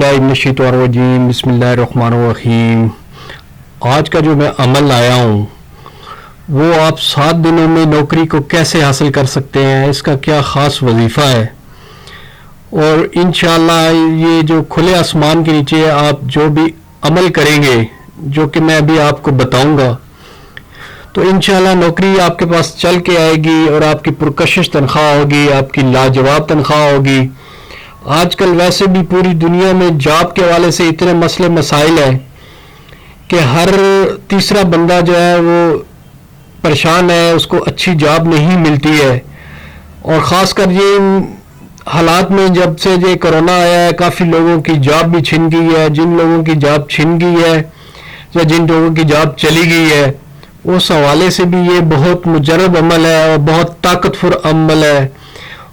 बिस्मिल्लाहिर्रहमानिर्रहीम। आज का जो मैं अमल लाया हूँ वो आप 7 दिनों में नौकरी को कैसे हासिल कर सकते हैं, इसका क्या ख़ास वजीफ़ा है। और इंशाअल्लाह ये जो खुले आसमान के नीचे आप जो भी अमल करेंगे, जो कि मैं अभी आपको बताऊंगा, तो इंशाअल्लाह नौकरी आपके पास चल के आएगी और आपकी पुरकशिश तनख्वाह होगी, आपकी लाजवाब तनख्वाह होगी। आजकल वैसे भी पूरी दुनिया में जॉब के हवाले से इतने मसले मसाइल हैं कि हर तीसरा बंदा जो है वो परेशान है, उसको अच्छी जॉब नहीं मिलती है। और ख़ासकर ये हालात में जब से ये कोरोना आया है, काफ़ी लोगों की जॉब भी छिन गई है। जिन लोगों की जॉब छिन गई है या जिन लोगों की जॉब चली गई है, उस हवाले से भी ये बहुत मुजरब अमल है और बहुत ताकतवर अमल है।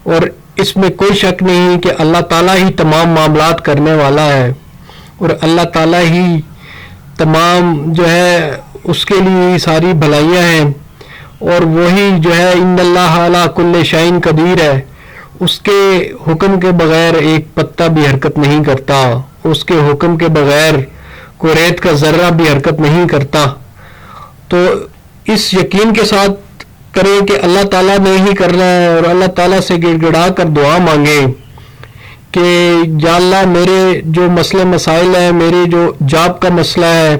और इसमें कोई शक नहीं कि अल्लाह ताला ही तमाम मामलात करने वाला है और अल्लाह ताला ही तमाम जो है उसके लिए सारी भलाइयाँ हैं। और वही जो है इन्नल्लाह अला कुल्ले शैइन कदीर है, उसके हुक्म के बगैर एक पत्ता भी हरकत नहीं करता, उसके हुक्म के बगैर कोई रेत का ज़र्रा भी हरकत नहीं करता। तो इस यकीन के साथ करें कि अल्लाह ताला ने ही करना है और अल्लाह ताला से गिड़गिड़ा कर दुआ मांगे कि या अल्लाह मेरे जो मसले मसाइल हैं, मेरे जो जॉब का मसला है,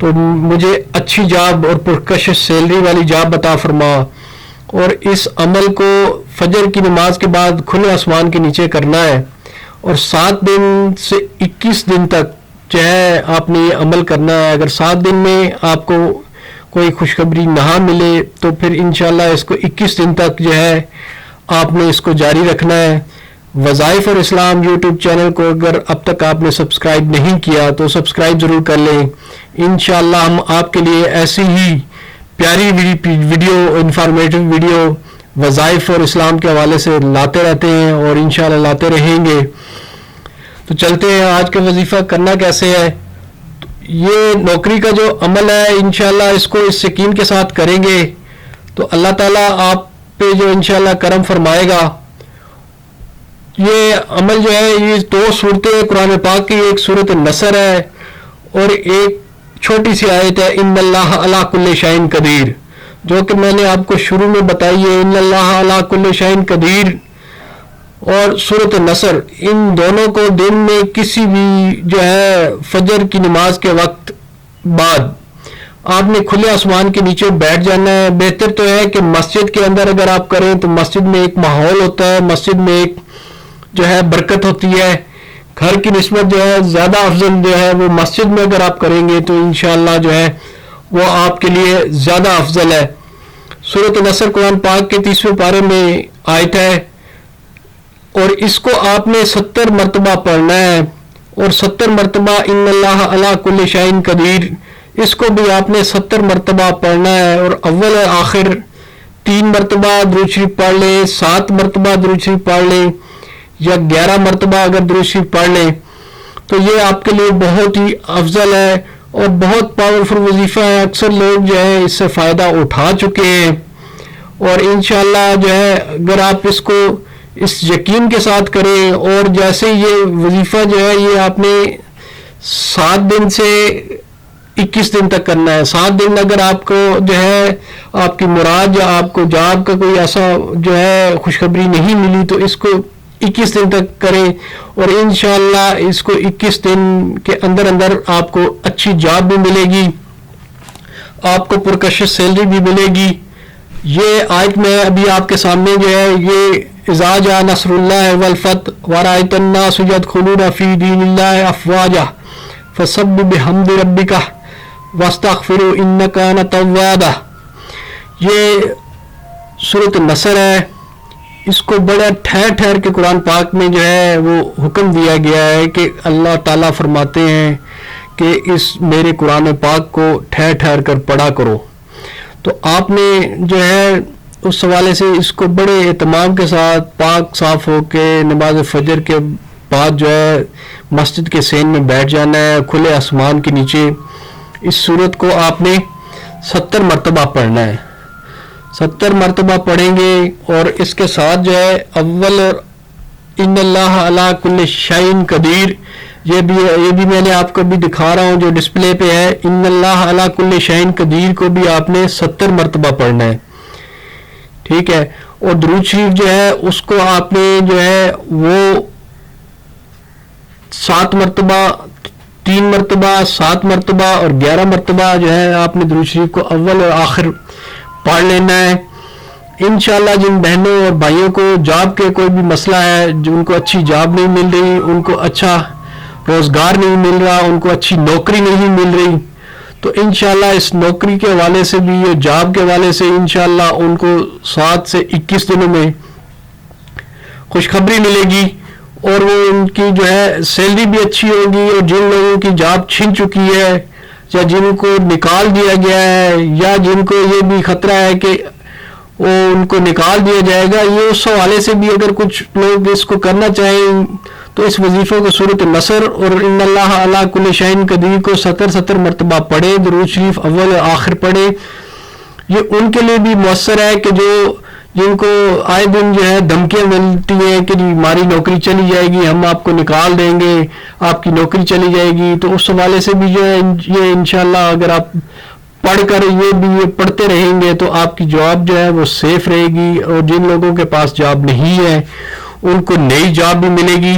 तो मुझे अच्छी जॉब और पुरकशिश सैलरी वाली जॉब अता फरमा। और इस अमल को फजर की नमाज के बाद खुले आसमान के नीचे करना है और 7 दिन से 21 दिन तक जो है आपने ये अमल करना है। अगर 7 दिन में आपको कोई खुशखबरी ना मिले तो फिर इंशाल्लाह इसको 21 दिन तक जो है आपने इसको जारी रखना है। वज़ाइफ और इस्लाम यूट्यूब चैनल को अगर अब तक आपने सब्सक्राइब नहीं किया तो सब्सक्राइब ज़रूर कर लें। इंशाल्लाह हम आपके लिए ऐसी ही प्यारी वीडियो, इंफॉर्मेटिव वीडियो वज़ाइफ और इस्लाम के हवाले से लाते रहते हैं और इंशाल्लाह लाते रहेंगे। तो चलते हैं, आज का वजीफ़ा करना कैसे है। ये नौकरी का जो अमल है इंशाल्लाह इसको इस यकीन के साथ करेंगे तो अल्लाह ताला आप पे जो इंशाल्लाह करम फरमाएगा। ये अमल जो है ये 2 सूरतें कुरान पाक की, एक सूरत नसर है और एक छोटी सी आयत है इन्नल्लाह अला कुल्ले शैइन कदीर, जो कि मैंने आपको शुरू में बताई है। इन्नल्लाह अला कुल्ले शैइन कदीर और सूरत नसर, इन दोनों को दिन में किसी भी जो है फजर की नमाज के वक्त बाद आपने खुले आसमान के नीचे बैठ जाना है। बेहतर तो है कि मस्जिद के अंदर अगर आप करें तो मस्जिद में एक माहौल होता है, मस्जिद में एक जो है बरकत होती है। घर की निस्बत जो है ज़्यादा अफजल जो है वो मस्जिद में अगर आप करेंगे तो इंशाअल्लाह जो है वो आपके लिए ज़्यादा अफजल है। सूरत नसर कुरान पाक के 30वें पारे में आयत है और इसको आपने 70 मरतबा पढ़ना है और 70 मरतबा इन्नल्लाह अला कुल्ले शैइन कदीर, इसको भी आपने 70 मरतबा पढ़ना है। और अव्वल और आखिर 3 मरतबा दुरूद शरीफ पढ़ लें, 7 मरतबा दुरूद शरीफ पढ़ लें या 11 मरतबा अगर दुरूद शरीफ पढ़ लें तो ये आपके लिए बहुत ही अफजल है और बहुत पावरफुल वजीफ़ा है। अक्सर लोग जो है इससे फ़ायदा उठा चुके हैं और इंशाअल्लाह जो है अगर आप इसको इस यकीन के साथ करें और जैसे ये वजीफ़ा जो है ये आपने 7 दिन से 21 दिन तक करना है। 7 दिन अगर आपको जो है आपकी मुराद या आपको जॉब का कोई ऐसा जो है खुशखबरी नहीं मिली तो इसको 21 दिन तक करें और इंशाअल्लाह इसको 21 दिन के अंदर अंदर आपको अच्छी जॉब भी मिलेगी, आपको पुरकशिश सैलरी भी मिलेगी। ये आयत में अभी आपके सामने जो है ये इज़ा जा नस्रुल्लाह वल फतह व रअयतन नास यदखुलूना फी दीनिल्लाहि अफ़वाजा फसब्बिह बिहम्दि रब्बिका वस्तगफिरहु इन्नका कान तव्वाबा। ये सूरत नसर है, इसको बड़ा ठहर ठहर के कुरान पाक में जो है वो हुक्म दिया गया है कि अल्लाह ताला फरमाते हैं कि इस मेरे कुरान पाक को ठहर ठहर कर पढ़ा करो। तो आपने जो है उस हवाले से इसको बड़े एहतमाम के साथ पाक साफ होके नमाज फजर के बाद जो है मस्जिद के सेन में बैठ जाना है खुले आसमान के नीचे। इस सूरत को आपने 70 मरतबा पढ़ना है, 70 मरतबा पढ़ेंगे और इसके साथ जो है अव्वल और ان اللہ علی کل شیء قدیر، یہ بھی میں نے آپ کو بھی دکھا رہا ہوں جو ڈسپلے پہ ہے. ان اللہ علی کل شیء قدیر کو بھی آپ نے 70 مرتبہ پڑھنا ہے، ٹھیک ہے. اور درود شریف جو ہے اس کو آپ نے جو ہے وہ 7 مرتبہ، 3 مرتبہ، 7 مرتبہ اور 11 مرتبہ جو ہے آپ نے درود شریف کو اول اور آخر پڑھ لینا ہے. انشاءاللہ جن بہنوں اور بھائیوں کو جاب کے کوئی بھی مسئلہ ہے، جن کو اچھی جاب نہیں مل رہی، ان کو اچھا روزگار نہیں مل رہا، ان کو اچھی نوکری نہیں مل رہی، تو انشاءاللہ اس نوکری کے حوالے سے بھی، یہ جاب کے حوالے سے انشاءاللہ ان کو 7 سے 21 دنوں میں خوشخبری ملے گی، اور وہ ان کی جو ہے سیلری بھی اچھی ہوگی. اور جن لوگوں کی جاب چھن چکی ہے یا جن کو نکال دیا گیا ہے یا جن کو یہ بھی خطرہ ہے کہ وہ ان کو نکال دیا جائے گا، یہ اس حوالے سے بھی اگر کچھ لوگ اس کو کرنا چاہیں تو اس وظیفوں کو سورۃ النصر اور ان اللہ علی کل شیء قدیر کو 70 مرتبہ پڑھے، درود شریف اول اور آخر پڑھے. یہ ان کے لیے بھی مؤثر ہے کہ جن کو آئے دن جو ہے دھمکیاں ملتی ہیں کہ جی ہماری نوکری چلی جائے گی، ہم آپ کو نکال دیں گے، آپ کی نوکری چلی جائے گی. تو اس حوالے سے بھی جو ہے یہ انشاءاللہ اگر آپ پڑھ کر یہ پڑھتے رہیں گے تو آپ کی جاب جو ہے وہ سیف رہے گی. اور جن لوگوں کے پاس جاب نہیں ہے ان کو نئی جاب بھی ملے گی.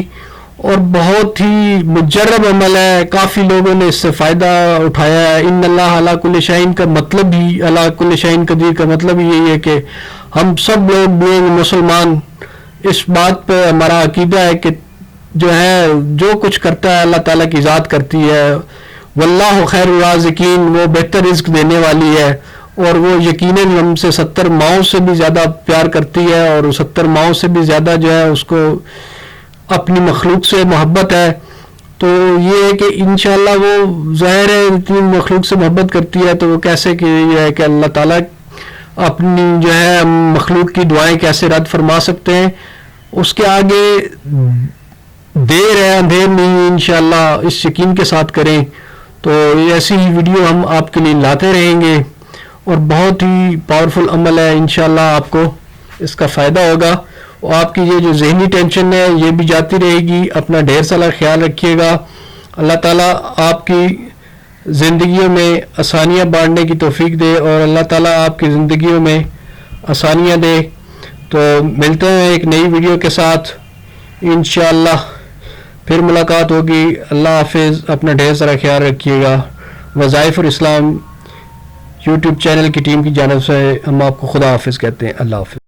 اور بہت ہی مجرب عمل ہے، کافی لوگوں نے اس سے فائدہ اٹھایا ہے. ان اللہ علی کل شیء کا مطلب ہی، علی کل شیء قدیر کا مطلب ہی یہی ہے کہ ہم سب لوگ مسلمان اس بات پہ ہمارا عقیدہ ہے کہ جو ہے جو کچھ کرتا ہے اللہ تعالیٰ کی ذات کرتی ہے. واللہ خیر الرازقین، وہ بہتر رزق دینے والی ہے، اور وہ یقیناً ہم سے 70 ماؤں سے بھی زیادہ پیار کرتی ہے، اور 70 ماؤں سے بھی زیادہ جو ہے اس کو اپنی مخلوق سے محبت ہے. تو یہ ہے کہ انشاءاللہ وہ ظاہر ہے اتنی مخلوق سے محبت کرتی ہے تو وہ کیسے کہ یہ ہے کہ اللہ تعالیٰ اپنی جو ہے مخلوق کی دعائیں کیسے رد فرما سکتے ہیں. اس کے آگے دیر ہے اندھیر نہیں، انشاءاللہ اس یقین کے ساتھ کریں. تو ایسی ہی ویڈیو ہم آپ کے لیے لاتے رہیں گے، اور بہت ہی پاورفل عمل ہے، انشاءاللہ آپ کو اس کا فائدہ ہوگا. اور آپ کی یہ جو ذہنی ٹینشن ہے یہ بھی جاتی رہے گی. اپنا ڈھیر سارا خیال رکھیے گا. اللہ تعالیٰ آپ کی زندگیوں میں آسانیاں بانٹنے کی توفیق دے، اور اللہ تعالیٰ آپ کی زندگیوں میں آسانیاں دے. تو ملتے ہیں ایک نئی ویڈیو کے ساتھ انشاءاللہ، پھر ملاقات ہوگی. اللہ حافظ، اپنا ڈھیر سارا خیال رکھیے گا. وظائف الاسلام یوٹیوب چینل کی ٹیم کی جانب سے ہم آپ کو خدا حافظ کہتے ہیں. اللہ حافظ.